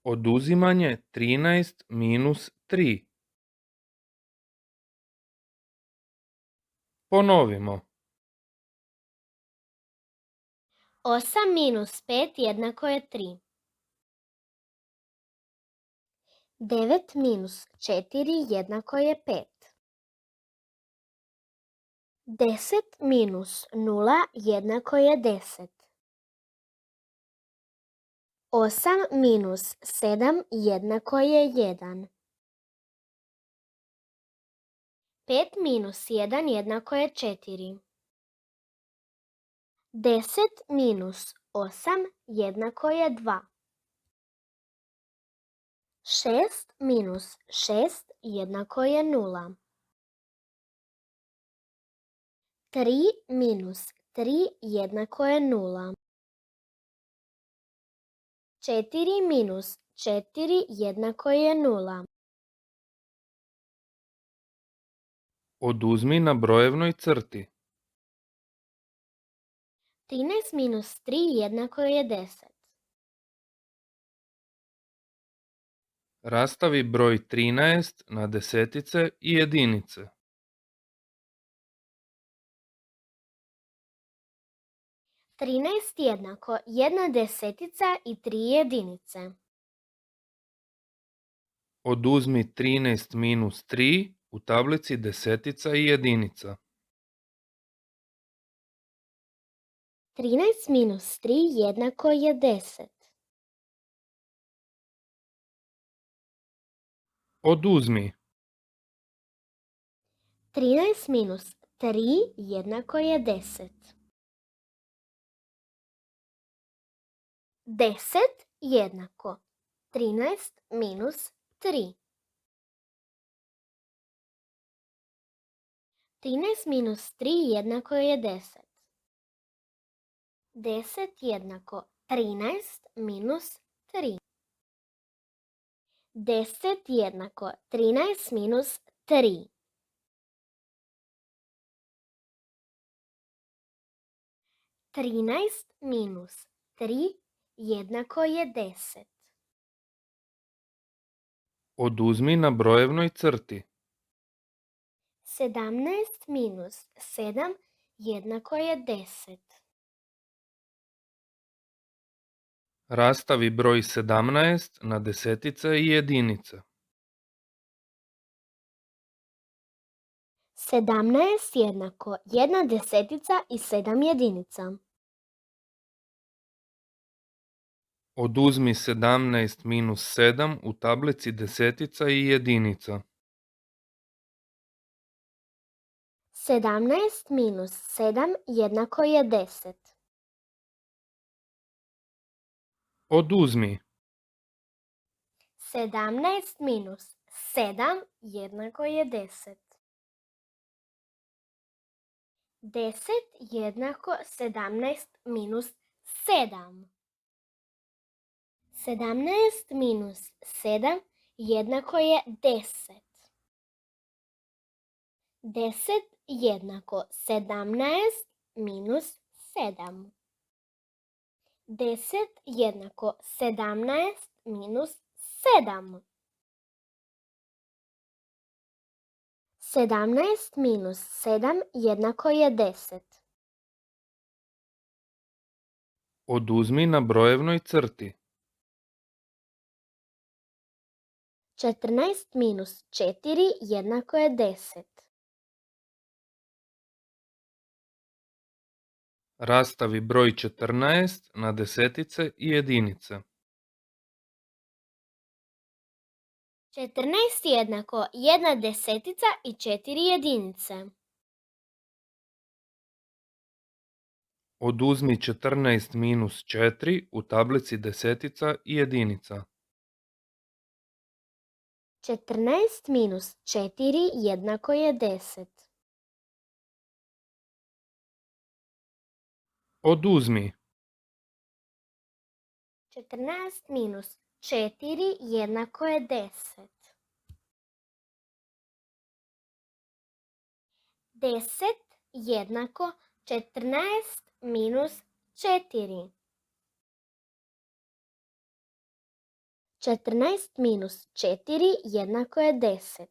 Oduzimanje 13 minus 3. Ponovimo. 8 minus 5 jednako je 3. 9 minus 4 jednako je 5. 10 minus 0 jednako je 10. 8 minus 7 jednako je 1. 5 minus 1 jednako je 4. 10 minus 8 jednako je 2. 6 minus 6 jednako je 0. 3 minus 3 jednako je 0. 4 minus 4 jednako je 0. Oduzmi na brojevnoj crti. 13 minus 3 jednako je 10. Rastavi broj 13 na desetice i jedinice. 13 jednako 1 desetica i 3 jedinice. Oduzmi 13 minus 3 u tablici desetica i jedinica. 13 minus 3 jednako je 10. Oduzmi. 13 minus 3 jednako je 10. 10 jednako 13 minus 3. 13 minus 3 jednako je 10. 10 jednako 13 minus 3. 10 jednako 13 minus 3. 13 minus 3 jednako je 10. Oduzmi na brojevnoj crti. 17 minus 7 jednako je 10. Rastavi broj 17 na desetice i jedinice. 17 jednako 1 desetica i 7 jedinica. Oduzmi 17 minus 7 u tablici desetica i jedinica. 17 minus 7 jednako je 10. Oduzmi. 17 minus 7 jednako je 10. 10 jednako 17 minus 7. 17 minus 7 jednako je 10. 10 jednako 17 minus 7. 10 jednako 17 minus 7. 17 minus 7 jednako je 10. Oduzmi na brojevnoj crti. 14 minus 4 jednako je 10. Rastavi broj 14 na desetice i jedinice. 14 jednako 1 desetica i 4 jedinice. Oduzmi 14 minus 4 u tablici desetica i jedinica. 14 minus 4 jednako je 10. Oduzmi. 14 minus 4 jednako je 10. 10 jednako 14 minus 4. 14 minus 4 jednako je 10.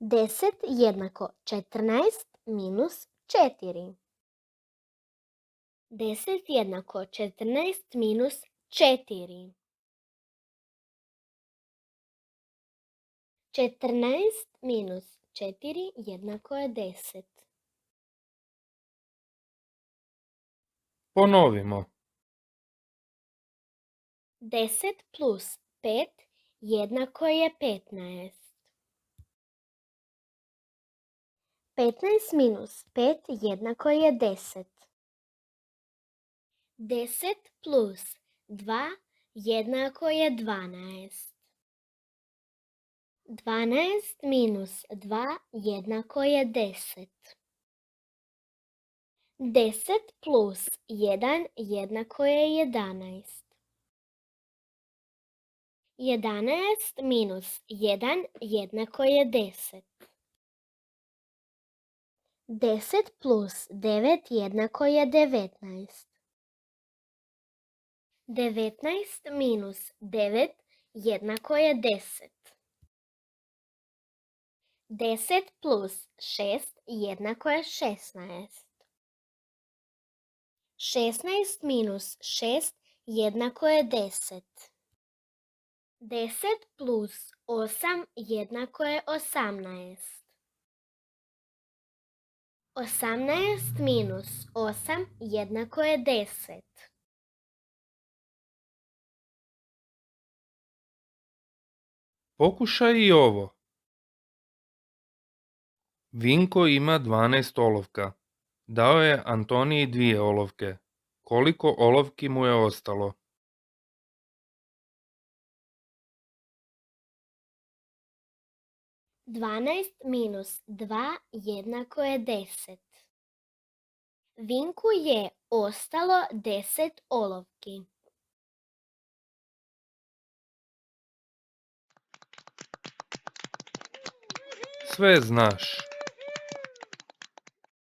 10 jednako 14 minus 4. 10 jednako 14 minus 4. 14 minus 4 jednako je 10. Ponovimo. 10 plus 5 jednako je 15. 15 minus 5 jednako je 10. 10 plus 2 jednako je 12. 12 minus 2 jednako je 10. 10 plus 1 jednako je 11. 11 minus 1 jednako je 10. 10 plus 9 jednako je 19. 19 minus 9 jednako je 10. 10 plus 6 jednako je 16. 16 minus 6 jednako je 10. 10 plus 8 jednako je 18. 18 minus 8 jednako je 10. Pokušaj i ovo. Vinko ima 12 olovka. Dao je Antoniji 2 olovke. Koliko olovki mu je ostalo? 12 minus 2 jednako je 10. Vinku je ostalo 10 olovki. Sve znaš.